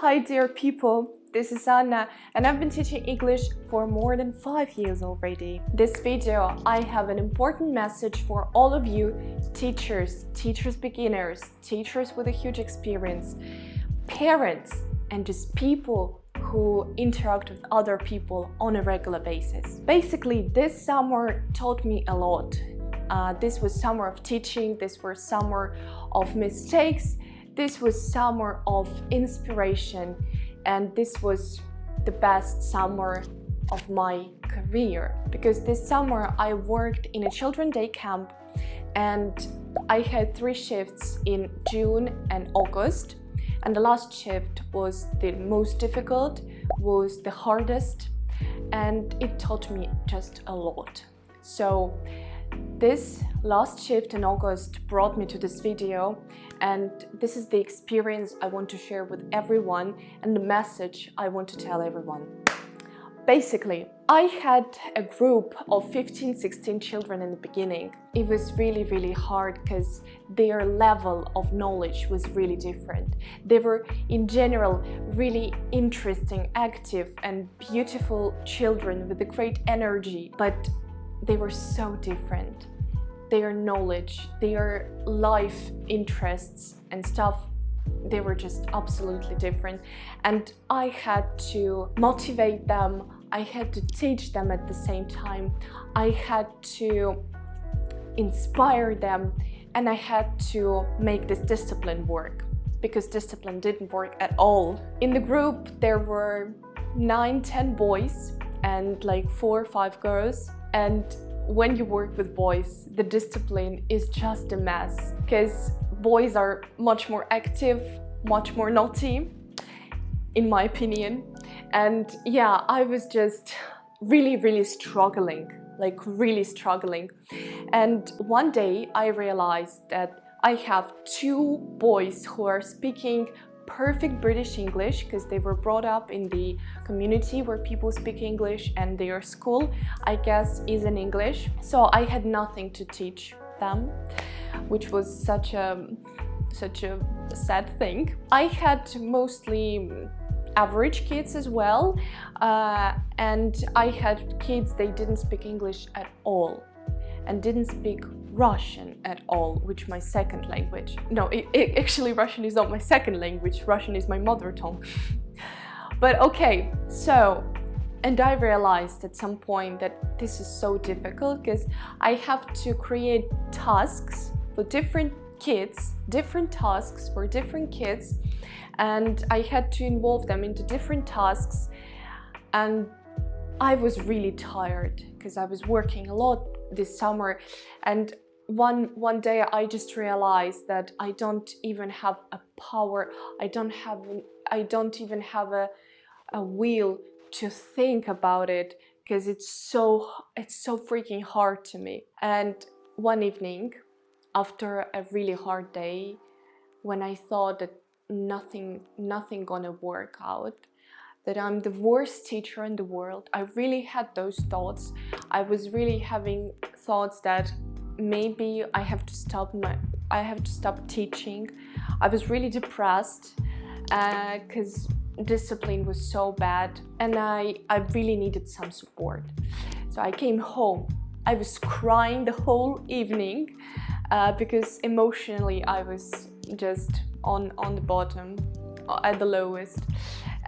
Hi dear people, this is Anna and I've been teaching English for more than 5 years already. This video I have an important message for all of you teachers beginners, teachers with a huge experience, parents and just people who interact with other people on a regular basis. Basically, this summer taught me a lot. This was summer of teaching, this was summer of mistakes, this was summer of inspiration, and this was the best summer of my career. Because this summer I worked in a children's day camp and I had 3 shifts in June and August. And the last shift was the most difficult, was the hardest, and it taught me just a lot. So this last shift in August brought me to this video, and this is the experience I want to share with everyone and the message I want to tell everyone. Basically, I had a group of 15-16 children in the beginning. It was really hard because their level of knowledge was really different. They were in general really interesting, active and beautiful children with a great energy, but they were so different. Their knowledge, their life interests and stuff, they were just absolutely different. And I had to motivate them, I had to teach them at the same time, I had to inspire them, and I had to make this discipline work, because discipline didn't work at all. In the group there were 9-10 boys and like 4 or 5 girls, and when you work with boys, the discipline is just a mess, because boys are much more active, much more naughty, in my opinion. And yeah, I was just really struggling, like really struggling. And one day I realized that I have 2 boys who are speaking perfect British English, because they were brought up in the community where people speak English, and their school, I guess, is in English. So I had nothing to teach them, which was such a sad thing. I had mostly average kids as well, and I had kids, they didn't speak English at all and didn't speak Russian at all, which is my second language. No, actually Russian is not my second language, Russian is my mother tongue. But okay, so, and I realized at some point that this is so difficult, because I have to create tasks for different kids, different tasks for different kids, and I had to involve them into different tasks, and I was really tired because I was working a lot this summer. And one day I just realized that I don't even have a power, I don't even have a will to think about it, because it's so freaking hard to me. And one evening, after a really hard day, when I thought that nothing gonna work out, that I'm the worst teacher in the world, I really had those thoughts. I was really having thoughts that maybe I have to stop teaching. I was really depressed because discipline was so bad, and I really needed some support. So I came home. I was crying the whole evening because emotionally I was just on the bottom, at the lowest.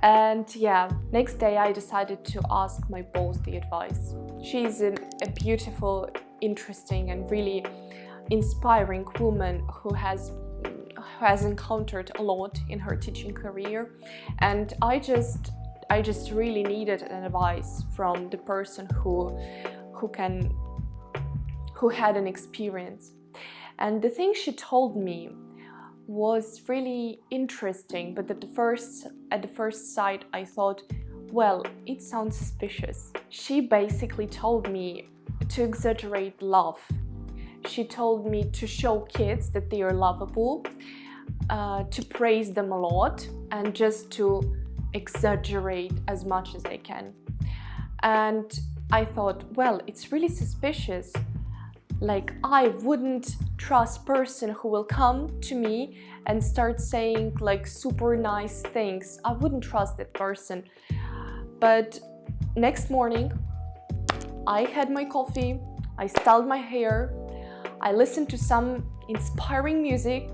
And yeah, next day I decided to ask my boss the advice. She's a beautiful, interesting and really inspiring woman who has encountered a lot in her teaching career, and I just really needed an advice from the person who had an experience. And the thing she told me was really interesting, but at the first sight I thought, well, it sounds suspicious. She basically told me to exaggerate love. She told me to show kids that they are lovable, to praise them a lot, and just to exaggerate as much as I can. And I thought, well, it's really suspicious. Like, I wouldn't trust person who will come to me and start saying like super nice things. I wouldn't trust that person. But next morning, I had my coffee, I styled my hair, I listened to some inspiring music,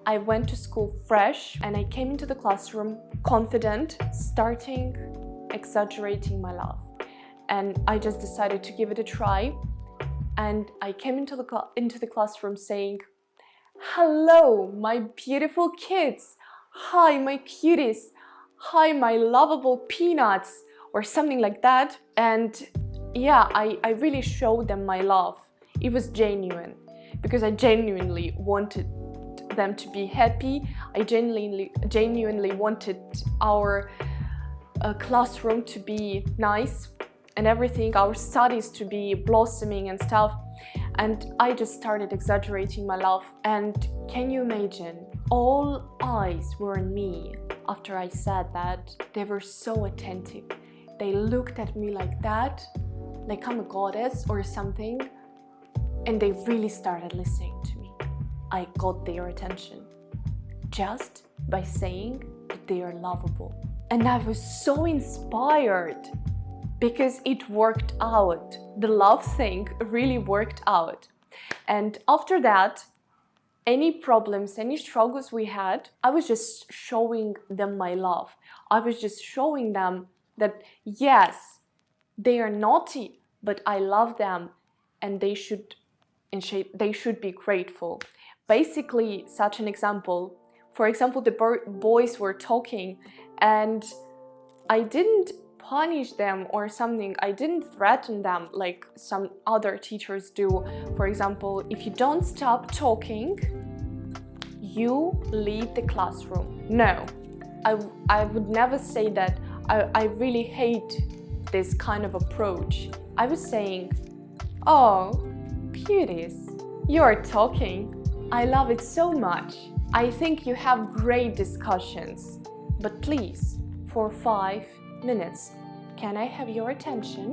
I went to school fresh, and I came into the classroom confident, starting exaggerating my love. And I just decided to give it a try. And I came into the classroom saying, "Hello, my beautiful kids. Hi, my cuties. Hi, my lovable peanuts," or something like that. And yeah, I really showed them my love. It was genuine, because I genuinely wanted them to be happy. I genuinely wanted our classroom to be nice and everything, our studies to be blossoming and stuff. And I just started exaggerating my love. And can you imagine? All eyes were on me after I said that. They were so attentive. They looked at me like that, like I'm a goddess or something. And they really started listening to me. I got their attention just by saying that they are lovable. And I was so inspired because it worked out. The love thing really worked out. And after that, any problems, any struggles we had, I was just showing them my love. I was just showing them that yes, they are naughty, but I love them, and they should be grateful. Basically, such an example. For example, the boys were talking, and I didn't punish them or something. I didn't threaten them like some other teachers do. For example, if you don't stop talking, you leave the classroom. No, I would never say that. I really hate this kind of approach. I was saying, "Oh, cuties, you're talking. I love it so much. I think you have great discussions, but please, for 5 minutes, can I have your attention?"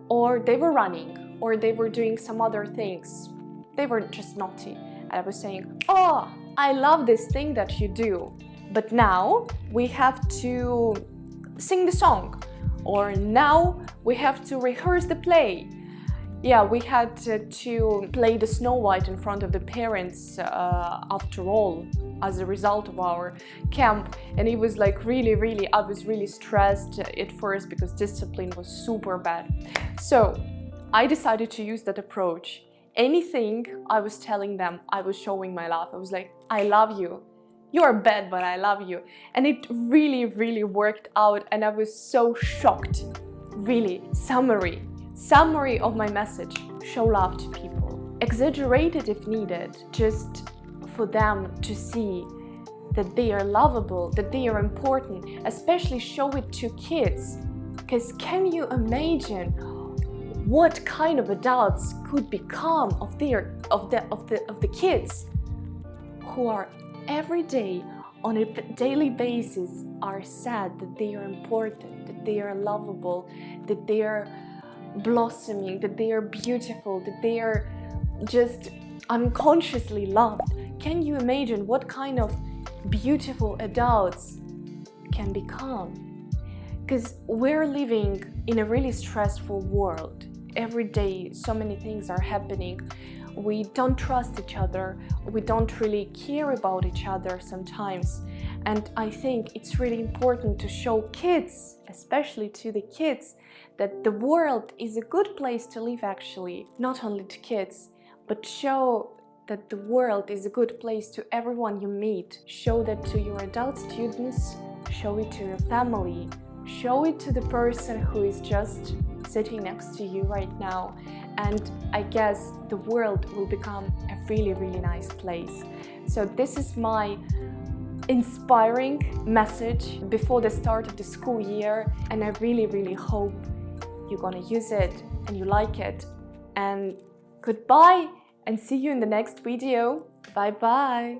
Or they were running, or they were doing some other things. They were just naughty. And I was saying, "Oh, I love this thing that you do, but now we have to sing the song," or "Now we have to rehearse the play." Yeah, we had to play the Snow White in front of the parents after all, as a result of our camp. And it was like really, I was really stressed at first because discipline was super bad. So I decided to use that approach. Anything I was telling them, I was showing my love. I was like, "I love you. You're bad, but I love you." And it really worked out, and I was so shocked. Really, summary of my message: show love to people. Exaggerate it if needed, just for them to see that they are lovable, that they are important. Especially show it to kids, because can you imagine what kind of adults could become of the kids who are every day on a daily basis are sad that they are important, that they are lovable, that they are blossoming, that they are beautiful, that they are just unconsciously loved. Can you imagine what kind of beautiful adults can become? Because we're living in a really stressful world. Every day so many things are happening. We don't trust each other, we don't really care about each other sometimes. And I think it's really important to show kids, especially to the kids, that the world is a good place to live actually. Not only to kids, but show that the world is a good place to everyone you meet. Show that to your adult students, show it to your family, show it to the person who is just sitting next to you right now. And I guess the world will become a really nice place. So this is my inspiring message before the start of the school year, and I really hope you're gonna use it and you like it. And goodbye, and see you in the next video. Bye bye.